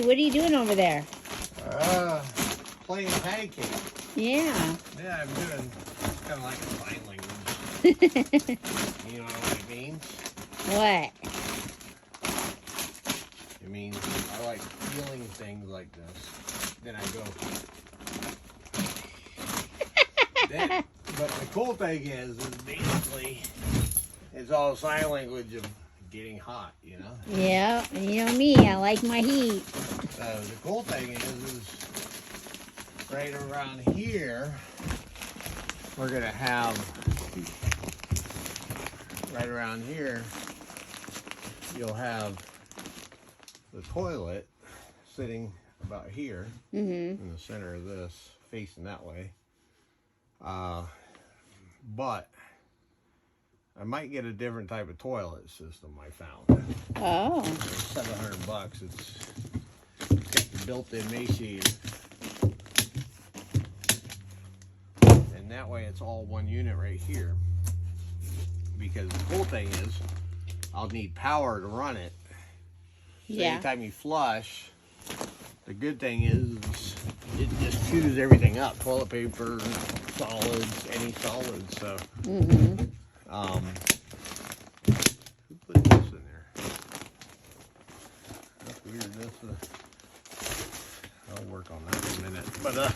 what are you doing over there? Playing patty cake. Yeah. Yeah, I'm doing kind of like a sign language. You know what it means? What? It means I like feeling things like this. Then I go. But the cool thing is basically it's all sign language of getting hot, you know? Yeah, you know me, I like my heat. So the cool thing is right around here, we're gonna have, right around here, you'll have the toilet sitting about here in the center of this, facing that way. But I might get a different type of toilet system I found. Oh. It's $700. It's got the built-in emaciator. And that way it's all one unit right here. Because the cool thing is, I'll need power to run it. So anytime you flush, the good thing is it just chews everything up. Toilet paper, solids, any solids. So, who put this in there? That's weird. I'll work on that in a minute. But oh,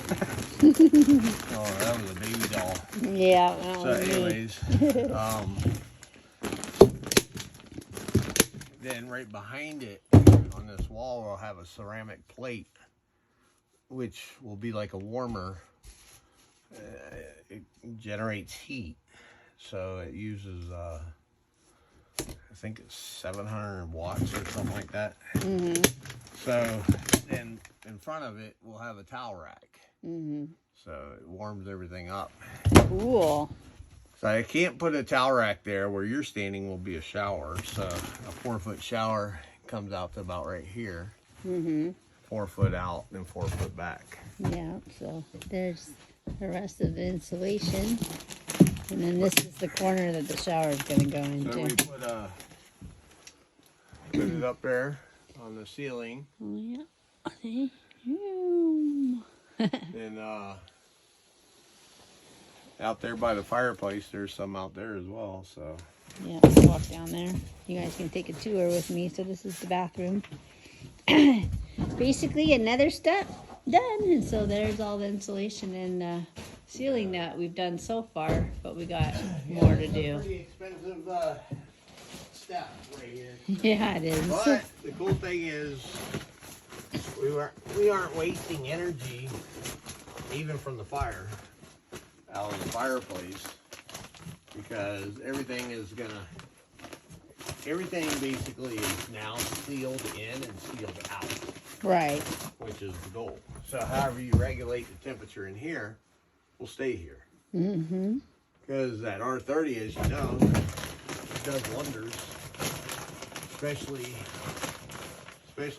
that was a baby doll. Yeah. So, anyways, then right behind it on this wall, we'll have a ceramic plate, which will be like a warmer. It generates heat, so it uses I think it's 700 watts or something like that. So then in front of it we'll have a towel rack, so it warms everything up. Cool. So I can't put a towel rack there. Where you're standing will be a shower, so a 4-foot shower comes out to about right here. 4 foot out and 4 foot back. Yeah, so there's the rest of the insulation. And then this is the corner that the shower is going to go into. So we put it up there on the ceiling. Oh, yeah. And out there by the fireplace, there's some out there as well. So yeah, let's walk down there. You guys can take a tour with me. So this is the bathroom. Basically another step done, and so there's all the insulation and ceiling that we've done so far, but we got more to do. Pretty expensive step right here. Yeah, it is. But the cool thing is we aren't wasting energy even from the fire out of the fireplace, because everything basically is now sealed in and sealed out. Right. Which is the goal. So however you regulate the temperature in here will stay here. Because that R30, as you know, does wonders. Especially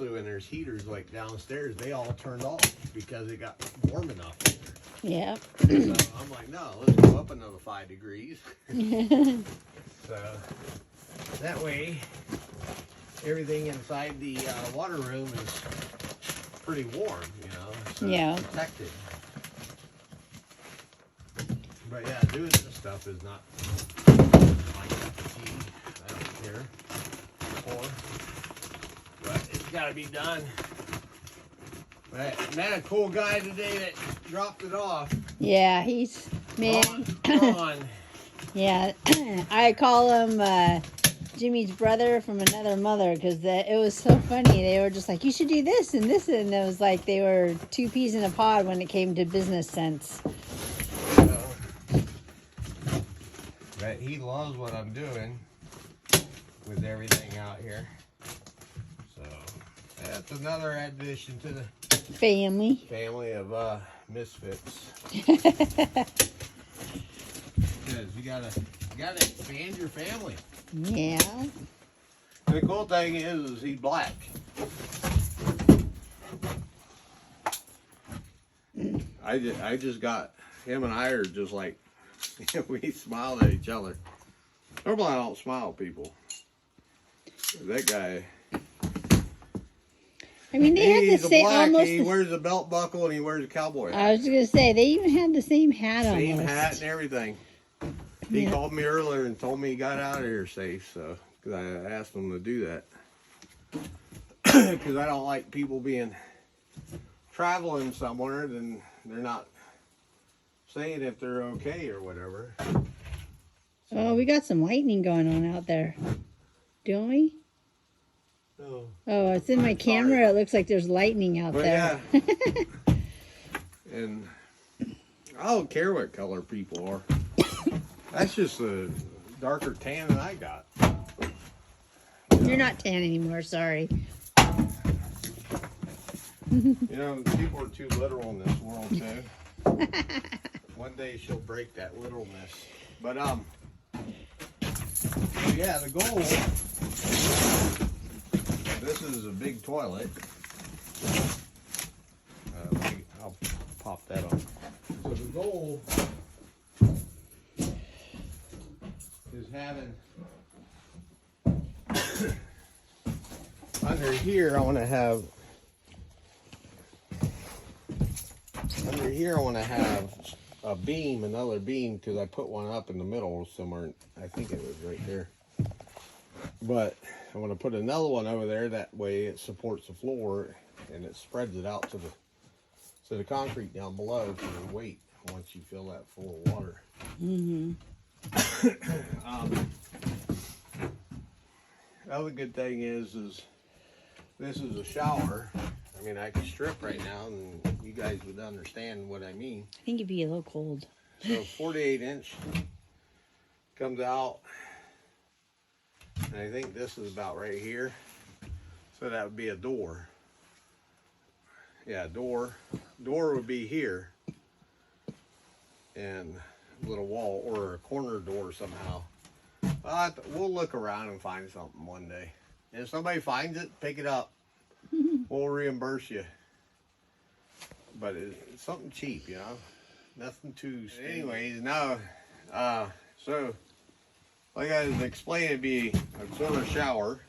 when there's heaters like downstairs, they all turned off because it got warm enough in there. Yep. So I'm like, no, let's go up another 5 degrees. So that way, everything inside the water room is pretty warm, you know, so Yeah. it's protected. But yeah, doing this stuff is not my cup of tea. I don't care for, but it's got to be done. But I met a cool guy today that dropped it off. Yeah, he's man. Ron. Yeah, I call him Jimmy's brother from another mother, because it was so funny. They were just like, you should do this and this, and it was like they were 2 peas in a pod when it came to business sense. But he loves what I'm doing with everything out here. So that's another addition to the Family of misfits. Because you gotta expand your family. Yeah. And the cool thing is he's black. I just got him, and I are just like we smiled at each other. Normally I don't smile at people. That guy, I mean, they had the He's a same black. almost. He wears a belt buckle and he wears a cowboy hat. I was just gonna say they even had the same hat on. Same hat and everything. He called me earlier and told me he got out of here safe. So, because I asked him to do that, because I don't like people being traveling somewhere, then they're not saying if they're okay or whatever. Oh, we got some lightning going on out there, don't we? Oh, Oh, it's in my camera. It looks like there's lightning out there. Yeah. And I don't care what color people are. That's just a darker tan than I got. You're not tan anymore, sorry. You know, people are too literal in this world too. One day she'll break that literalness. But yeah, the goal. This is a big toilet. I'll pop that on. So the goal is having under here. I want to have under here. I want to have a beam, another beam, because I put one up in the middle somewhere. I think it was right there. But I want to put another one over there. That way it supports the floor and it spreads it out to the concrete down below for the weight once you fill that full of water. Mm-hmm. The other good thing is this is a shower. I mean, I can strip right now and you guys would understand what I mean. I think it'd be a little cold. So 48-inch comes out. And I think this is about right here. So that would be a door. Yeah, door. Door would be here. And a little wall or a corner door somehow. We'll look around and find something one day. And if somebody finds it, pick it up. We'll reimburse you. But it's something cheap, you know? Nothing too... Anyways, now, so... Like I was explaining, it'd be a sort of shower.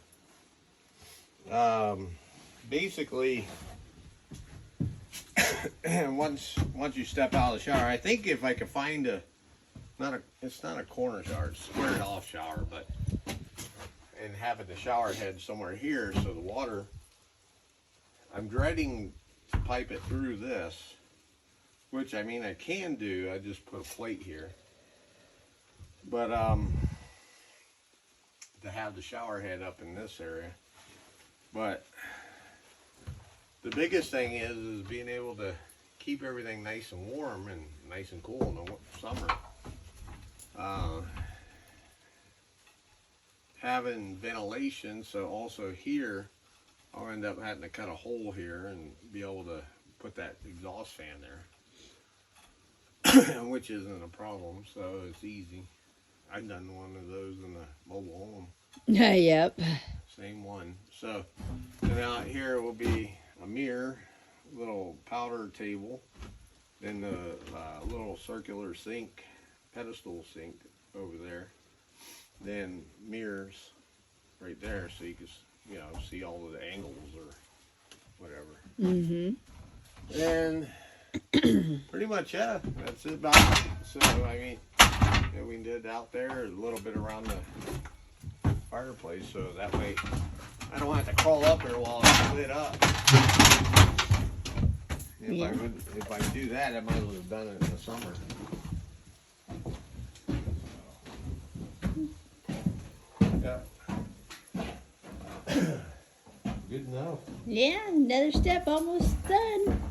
Basically, once you step out of the shower, I think if I could find it's not a corner shower, it's a squared off shower, but and having the shower head somewhere here, so the water, I'm dreading to pipe it through this, which I mean I can do. I just put a plate here, but to have the shower head up in this area. But the biggest thing is being able to keep everything nice and warm and nice and cool in the summer. Having ventilation, so also here I'll end up having to cut a hole here and be able to put that exhaust fan there, which isn't a problem, so it's easy. I've done one of those in the mobile home. Yep. Same one. So, and out here will be a mirror, little powder table, then the little circular sink, pedestal sink over there. Then mirrors right there, so you can, you know, see all of the angles or whatever. Mm-hmm. And pretty much, yeah, that's it about it. So, I mean, yeah, we did out there a little bit around the fireplace, so that way I don't have to crawl up there while it's lit up. If I do that, I might as well have done it in the summer. Yeah. Good enough. Yeah, another step almost done.